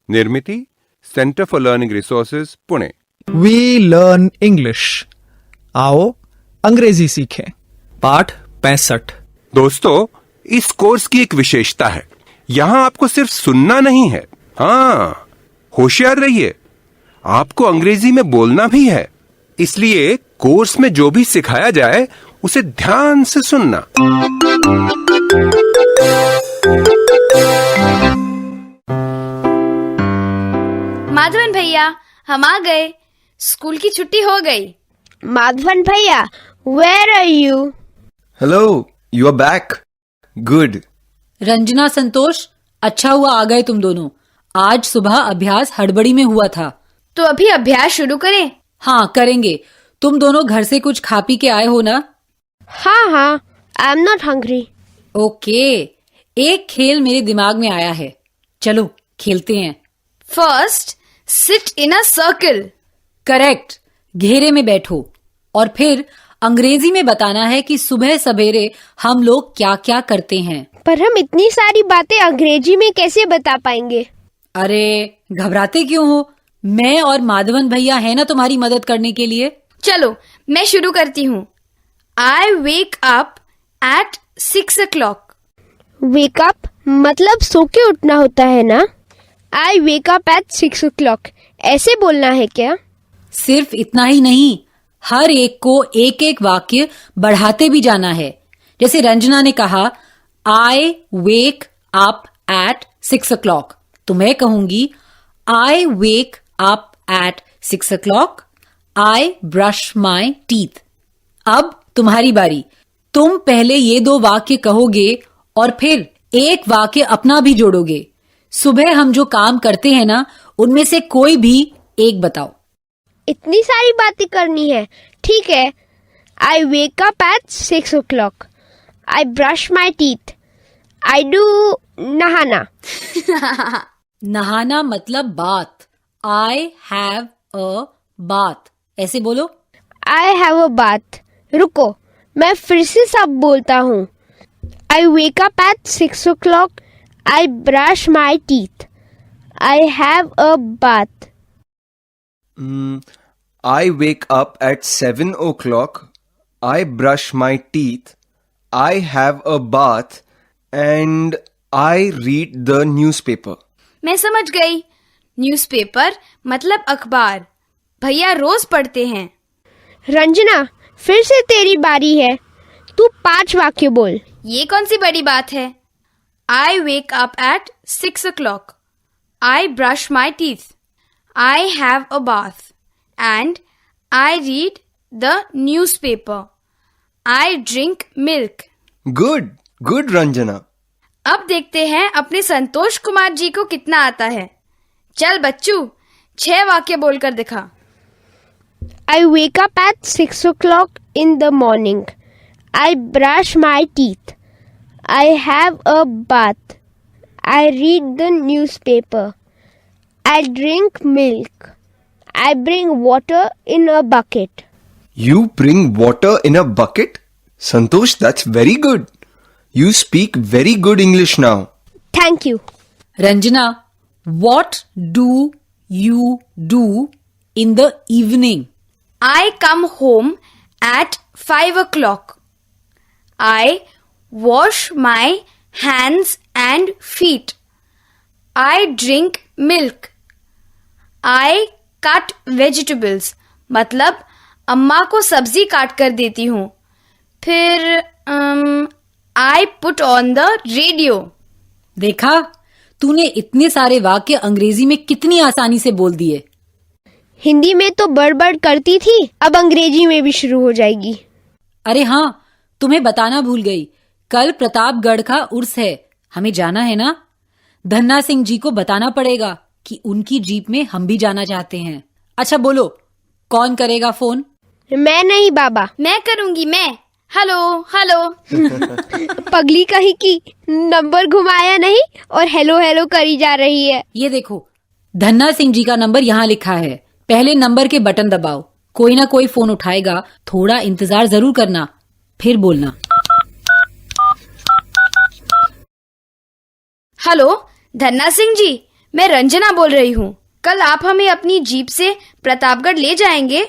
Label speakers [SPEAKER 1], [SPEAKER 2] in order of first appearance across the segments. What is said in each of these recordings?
[SPEAKER 1] निर्मिति, centre for learning resources, Pune.
[SPEAKER 2] We learn English. आओ अंग्रेजी सीखें। पाठ 65।
[SPEAKER 1] दोस्तों, इस कोर्स की एक विशेषता है, यहाँ आपको सिर्फ सुनना नहीं है, हाँ, होशियार रहिए, आपको अंग्रेजी में बोलना भी है। इसलिए कोर्स में जो भी सिखाया जाए उसे ध्यान से सुनना।
[SPEAKER 3] माधवन भैया, हम आ गए। स्कूल की छुट्टी हो गई।
[SPEAKER 4] माधवन भैया, where are you?
[SPEAKER 5] Hello, you are back. Good.
[SPEAKER 6] Ranjana, संतोष, अच्छा हुआ आ गए तुम दोनों। आज सुबह अभ्यास हड़बड़ी में हुआ था।
[SPEAKER 3] तो अभी अभ्यास शुरू करें?
[SPEAKER 6] हाँ, करेंगे। तुम दोनों घर से कुछ खा पी के आए हो ना?
[SPEAKER 4] हाँ, I am not hungry.
[SPEAKER 6] Okay, एक खेल मेरे दिमाग में आया है, चलो खेलते हैं।
[SPEAKER 3] First, sit in a circle.
[SPEAKER 6] Correct, घेरे में बैठो और फिर अंग्रेजी में बताना है कि सुबह सवेरे हम लोग क्या क्या करते हैं।
[SPEAKER 4] पर हम इतनी सारी बातें अंग्रेजी में कैसे बता पाएंगे?
[SPEAKER 6] अरे घबराते क्यों हो, मैं और माधवन भैया है ना तुम्हारी मदद करने के लिए।
[SPEAKER 3] चलो मैं शुरू करती हूँ। I wake up at 6 o'clock.
[SPEAKER 4] Wake up मतलब सो के उठना होता है ना? I wake up at 6 o'clock. ऐसे बोलना है क्या?
[SPEAKER 6] सिर्फ इतना ही नहीं, हर एक को एक एक वाक्य बढ़ाते भी जाना है। जैसे रंजना ने कहा I wake up at 6 o'clock, तो मैं कहूंगी I wake up at 6 o'clock. I brush my teeth. अब तुम्हारी बारी। तुम पहले ये दो वाक्य कहोगे और फिर एक वाक्य अपना भी जोड़ोगे। सुबह हम जो काम करते हैं ना, उनमें से कोई भी एक बताओ।
[SPEAKER 4] इतनी सारी बातें करनी है। ठीक है। I wake up at 6 o'clock. I brush my teeth. I do नहाना।
[SPEAKER 6] नहाना मतलब बात। I have a bath. ऐसे बोलो।
[SPEAKER 4] I have a bath. रुको, मैं फिर से सब बोलता हूँ। I wake up at 6 o'clock. I brush my teeth. I have a bath.
[SPEAKER 5] I wake up at 7 o'clock. I brush my teeth. I have a bath. And I read the newspaper.
[SPEAKER 3] मैं समझ गई। Newspaper मतलब अखबार। भैया रोज पढ़ते हैं।
[SPEAKER 4] रंजना, फिर से तेरी बारी है। तू 5 वाक्य बोल।
[SPEAKER 3] ये कौन सी बड़ी बात है? I wake up at 6 o'clock. I brush my teeth. I have a bath. And I read the newspaper. I drink milk.
[SPEAKER 5] Good. Good, Ranjana.
[SPEAKER 3] अब देखते हैं अपने संतोष कुमार जी को कितना आता है। चल बच्चू, 6 वाक्य बोलकर दिखा।
[SPEAKER 4] I wake up at 6 o'clock in the morning. I brush my teeth. I have a bath. I read the newspaper. I drink milk. I bring water in a bucket.
[SPEAKER 5] You bring water in a bucket? Santosh, that's very good. You speak very good English now.
[SPEAKER 4] Thank you.
[SPEAKER 6] Ranjana, what do you do in the evening?
[SPEAKER 3] I come home at 5 o'clock. I wash my hands and feet. I drink milk. I cut vegetables. मतलब अम्मा को सब्जी काट कर देती हूँ। फिर I put on the radio.
[SPEAKER 6] देखा, तूने इतने सारे वाक्य अंग्रेजी में कितनी आसानी से बोल दिए।
[SPEAKER 4] हिंदी में तो बड़बड़ करती थी, अब अंग्रेजी में भी शुरू हो जाएगी।
[SPEAKER 6] अरे हाँ, तुम्हें बताना भूल गई, कल प्रतापगढ़ का उर्स है, हमें जाना है ना। धन्ना सिंह जी को बताना पड़ेगा कि उनकी जीप में हम भी जाना चाहते हैं। अच्छा बोलो, कौन करेगा फोन?
[SPEAKER 4] मैं नहीं बाबा।
[SPEAKER 3] मैं करूंगी, मैं। Hello hello.
[SPEAKER 4] पगली कहीं की, नंबर घुमाया नहीं और हेलो हेलो करी जा रही है।
[SPEAKER 6] ये देखो, धन्ना सिंह जी का नंबर यहाँ लिखा है। पहले नंबर के बटन दबाओ, कोई ना कोई फोन उठाएगा, थोड़ा इंतजार जरूर करना, फिर बोलना।
[SPEAKER 3] हेलो धन्ना सिंह जी, मैं रंजना बोल रही हूँ। कल आप हमें अपनी जीप से प्रतापगढ़ ले जाएंगे?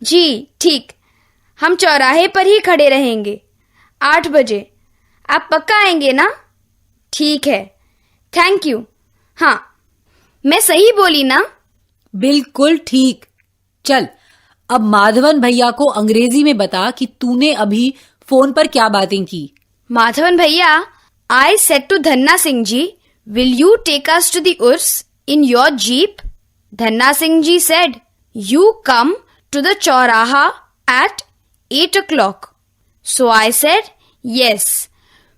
[SPEAKER 3] जी ठीक, हम चौराहे पर ही खड़े रहेंगे 8 बजे। आप पक्का आएंगे ना? ठीक है, थैंक यू। हाँ, मैं सही बोली ना?
[SPEAKER 6] बिल्कुल ठीक। चल, अब माधवन भैया को अंग्रेजी में बता कि तूने अभी फोन पर क्या बातें की।
[SPEAKER 3] माधवन भैया, I said to Dhanna Singh ji, will you take us to the Urs in your jeep? Dhanna Singh ji said, you come to the Chauraha at 8 o'clock. So I said, yes,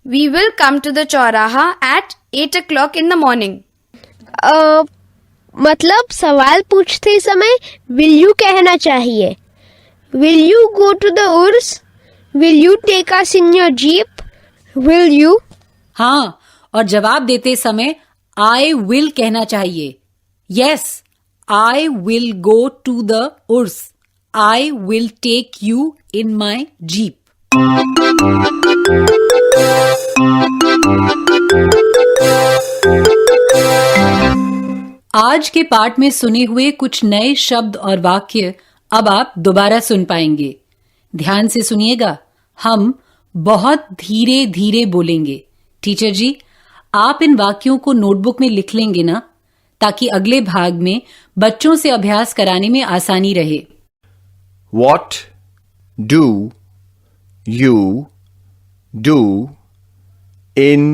[SPEAKER 3] we will come to the Chauraha at 8 o'clock in the morning.
[SPEAKER 4] मतलब सवाल पूछते समय will you कहना चाहिए. Will you go to the Urs? Will you take us in your jeep? Will you?
[SPEAKER 6] हाँ, और जवाब देते समय I will कहना चाहिए. Yes, I will go to the Urs. I will take you in my jeep. आज के पाठ में सुने हुए कुछ नए शब्द और वाक्य अब आप दोबारा सुन पाएंगे। ध्यान से सुनिएगा। हम बहुत धीरे धीरे बोलेंगे। टीचर जी, आप इन वाक्यों को नोटबुक में लिख लेंगे ना, ताकि अगले भाग में बच्चों से अभ्यास कराने में आसानी रहे।
[SPEAKER 5] What do you do in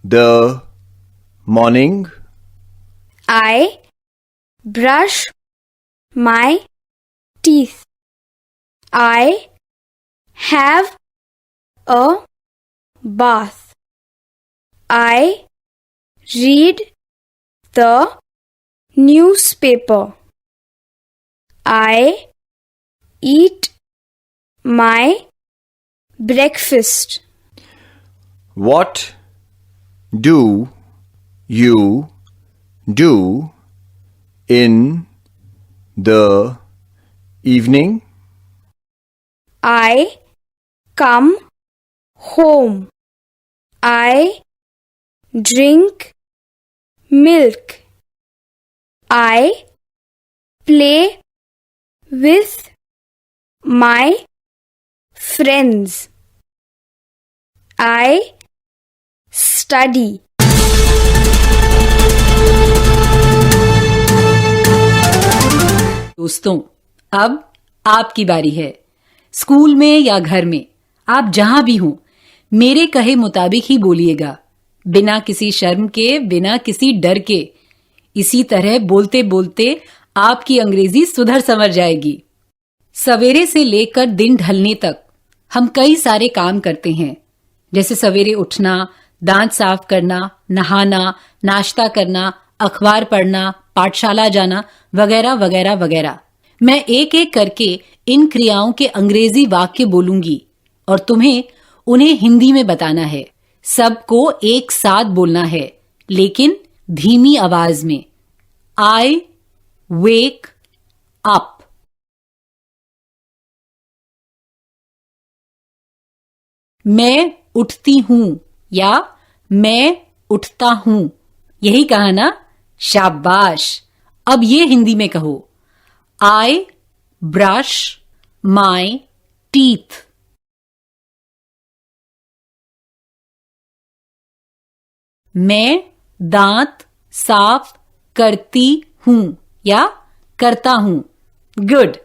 [SPEAKER 5] the morning?
[SPEAKER 3] I brush my teeth. I have a bath. I read the newspaper. I eat my breakfast.
[SPEAKER 5] What do you do in the evening?
[SPEAKER 3] I come home. I drink milk. I play with my friends. I study.
[SPEAKER 6] दोस्तों, अब आपकी बारी है। School में या घर में, आप जहां भी हों, मेरे कहे मुताबिक ही बोलिएगा, बिना किसी शर्म के, बिना किसी डर के। इसी तरह बोलते बोलते आपकी अंग्रेजी सुधर संवर जाएगी। सवेरे से लेकर दिन ढलने तक हम कई सारे काम करते हैं, जैसे सवेरे उठना, दांत साफ करना, नहाना, नाश्ता करना, अखबार पढ़ना, पाठशाला जाना, वगैरह वगैरह वगैरह। मैं एक एक करके इन क्रियाओं के अंग्रेजी वाक्य बोलूंगी और तुम्हें उन्हें हिंदी में बताना है। सबको एक साथ बोलना है, लेकिन धीमी आवाज में। आई वेक अप। मैं उठती हूं या मैं उठता हूं। यही कहा ना? शाबाश। अब ये हिंदी में कहो। आई ब्रश माई टीथ। मैं दांत साफ करती हूं या करता हूं। गुड।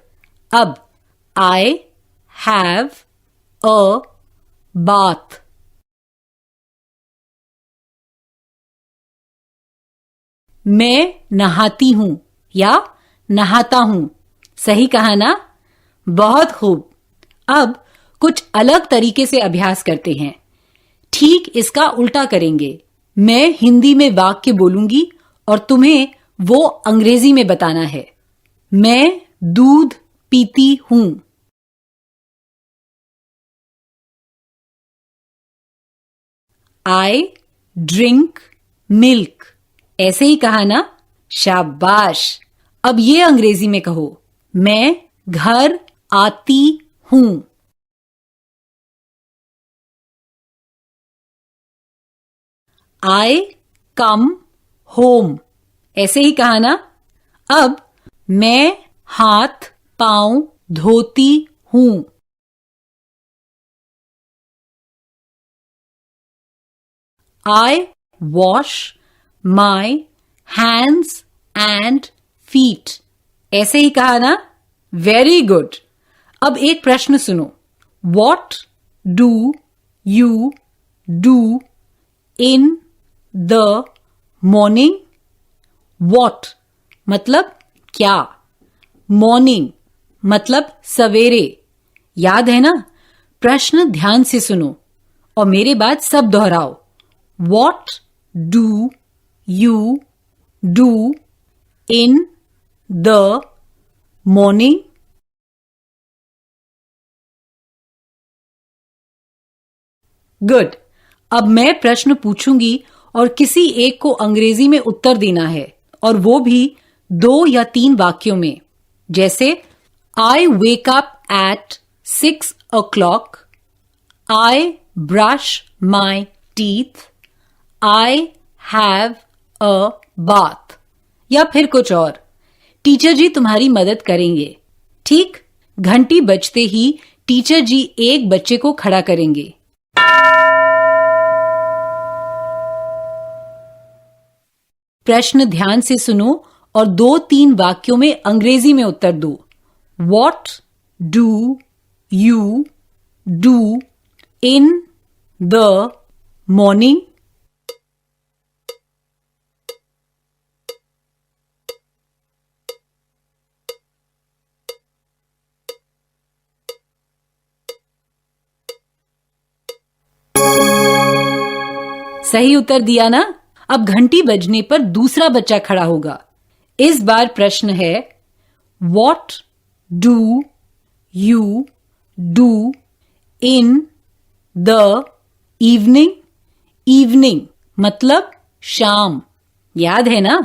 [SPEAKER 6] अब आई हैव अ बाथ। मैं नहाती हूं या नहाता हूं। सही कहा ना? बहुत खूब। अब कुछ अलग तरीके से अभ्यास करते हैं। ठीक इसका उल्टा करेंगे। मैं हिंदी में वाक्य बोलूंगी और तुम्हें वो अंग्रेजी में बताना है। मैं दूध पीती हूं। I drink milk. ऐसे ही कहा ना? शाबाश। अब ये अंग्रेजी में कहो। मैं घर आती हूं। आई कम होम, ऐसे ही कहा ना। अब मैं हाथ पांव धोती हूं। I wash my hands and feet, ऐसे ही कहा ना। Very good. अब एक प्रश्न सुनो। What do you do in the morning? What मतलब क्या, मॉर्निंग मतलब सवेरे। याद है ना? प्रश्न ध्यान से सुनो और मेरे बाद सब दोहराओ। What do you do in the morning? Good. अब मैं प्रश्न पूछूंगी और किसी एक को अंग्रेजी में उत्तर देना है, और वो भी 2 या 3 वाक्यों में। जैसे I wake up at 6 o'clock, I brush my teeth, I have a bath, या फिर कुछ और। टीचर जी तुम्हारी मदद करेंगे। ठीक, घंटी बजते ही टीचर जी एक बच्चे को खड़ा करेंगे। प्रश्न ध्यान से सुनो और 2-3 वाक्यों में अंग्रेजी में उत्तर दो। What do you do in the morning? सही उत्तर दिया ना। अब घंटी बजने पर दूसरा बच्चा खड़ा होगा। इस बार प्रश्न है, what do you do in the evening? Evening मतलब शाम। याद है ना?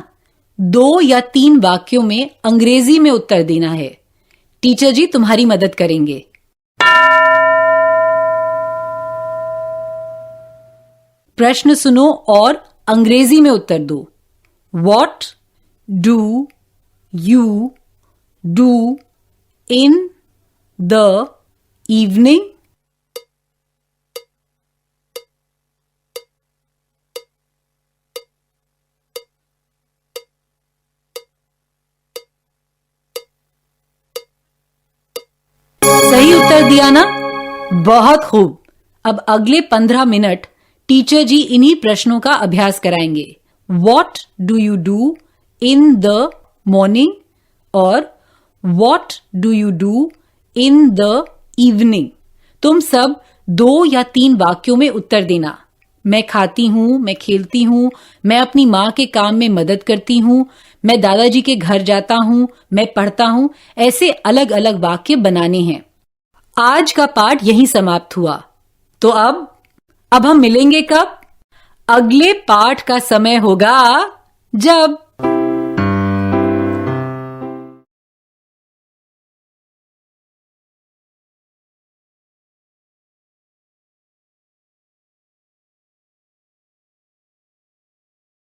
[SPEAKER 6] 2 या 3 वाक्यों में अंग्रेजी में उत्तर देना है। टीचर जी तुम्हारी मदद करेंगे। प्रश्न सुनो और अंग्रेजी में उत्तर दो। What do you do in the evening? सही उत्तर दिया ना? बहुत खूब। अब अगले 15 मिनट टीचर जी इन्हीं प्रश्नों का अभ्यास कराएंगे। What do you do in the morning और what do you do in the evening? तुम सब 2 या 3 वाक्यों में उत्तर देना। मैं खाती हूं, मैं खेलती हूं, मैं अपनी माँ के काम में मदद करती हूं, मैं दादाजी के घर जाता हूं, मैं पढ़ता हूं। ऐसे अलग अलग वाक्य बनाने हैं। आज का पाठ यहीं समाप्त हुआ। तो अब हम मिलेंगे कब? अगले पाठ का समय होगा जब